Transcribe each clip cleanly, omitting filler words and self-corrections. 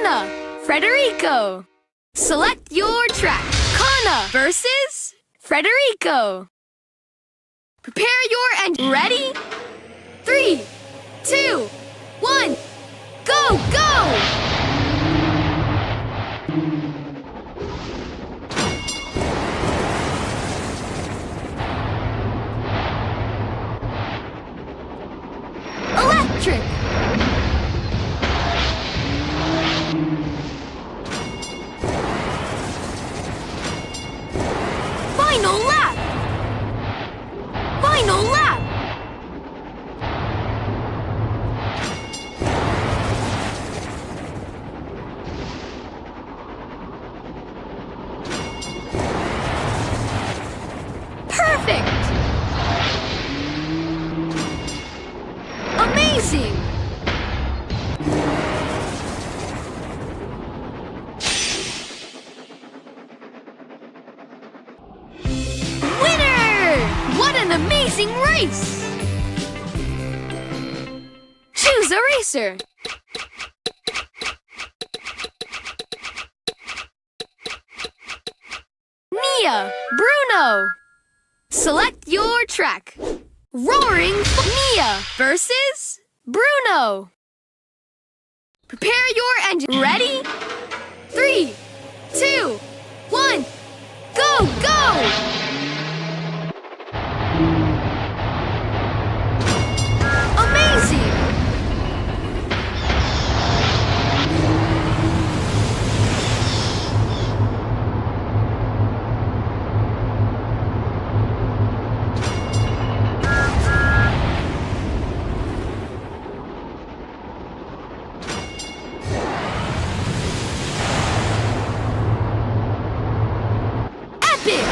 Kana, Frederico. Select your track. Kana versus Frederico. Prepare your engine. Ready? 3, 2, 1, go, go! Electric. Final lap. Final lap. Perfect. Amazing. What an amazing race! Choose a racer. Mia, Bruno. Select your track. Roaring Mia versus Bruno. Prepare your engine. Ready? 3, 2, 1, go, go! Amazing! Epic!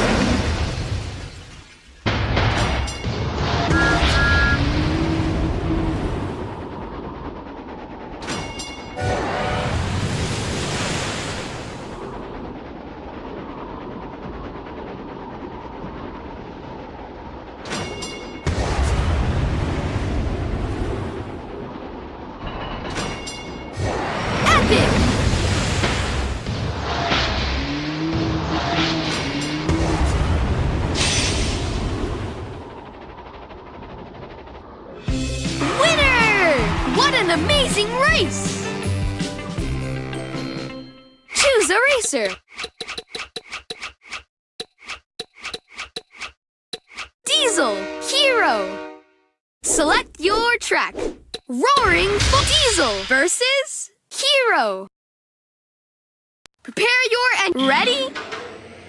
What an amazing race! Choose a racer. Diesel, Hero. Select your track. Roaring Diesel versus Hero. Prepare your engine. Ready?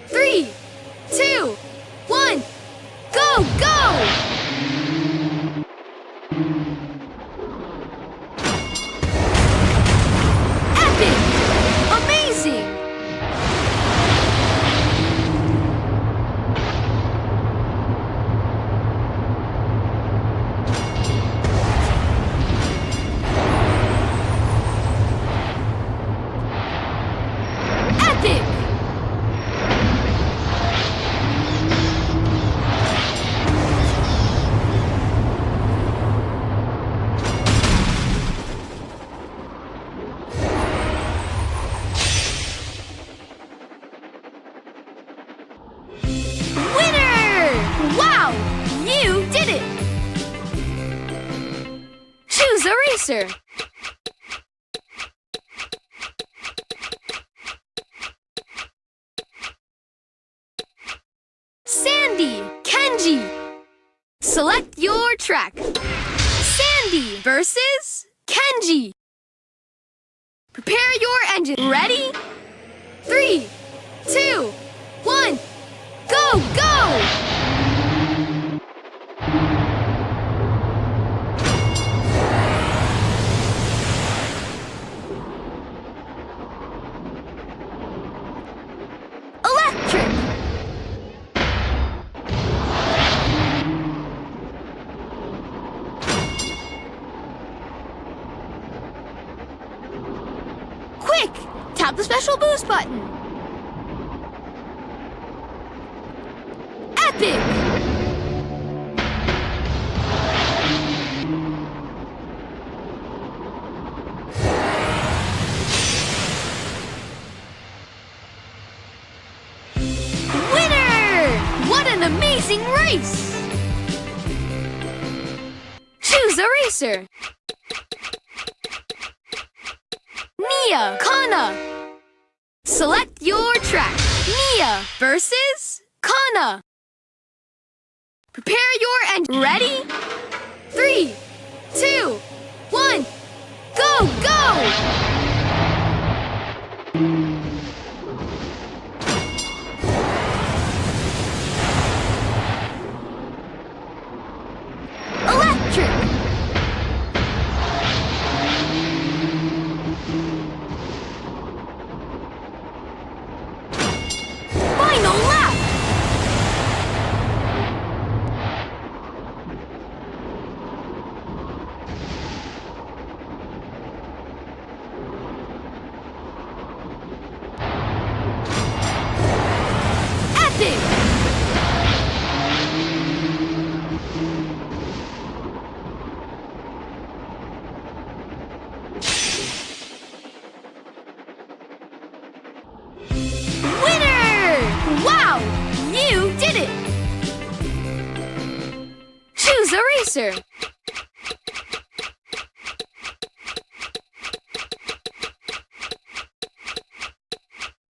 3, 2, 1, go, go! Amazing! Epic! Wow! You did it! Choose a racer. Sandy, Kenji. Select your track. Sandy versus Kenji. Prepare your engine. Ready? 3, 2, 1, go, go! Electric! Quick! Tap the special boost button. Epic! race. Choose a racer. Nia, Kana. Select your track. Nia versus Kana. Prepare your engine. Ready? 3, 2, 1, go, go! Electric. Final lap. Epic. Wow! You did it! Choose a racer.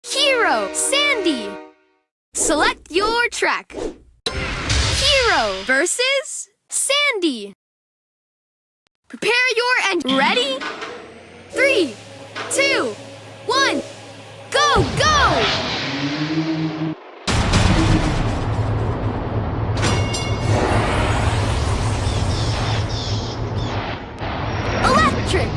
Hero, Sandy. Select your track. Hero versus Sandy. Prepare your engine. Ready? 3, 2, 1, go, go! Electric.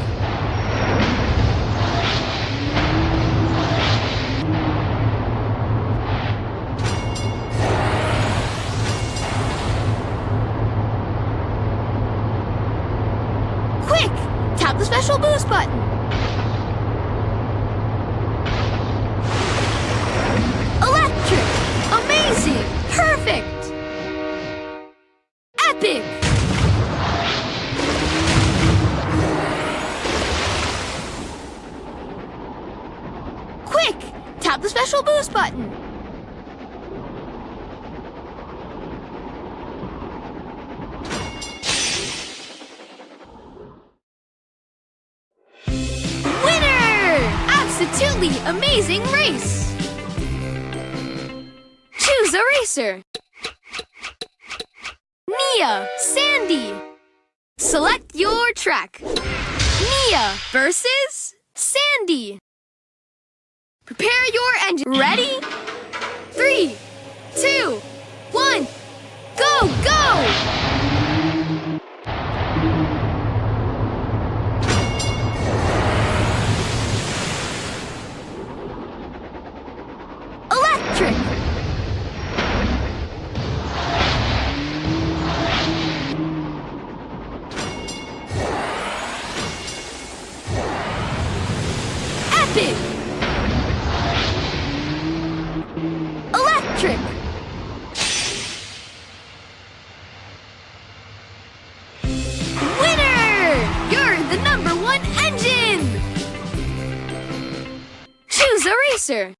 Quick! Tap the special boost button. Electric. Amazing. Perfect. Epic. Quick! Tap the special boost button. Winner! Absolutely amazing race! Choose a racer. Nia, Sandy. Select your track. Nia versus Sandy. Prepare your engine. Ready? 3, 2, 1, go, go! Electric. Epic. Electric. Winner! You're the #1 engine! Choose a racer.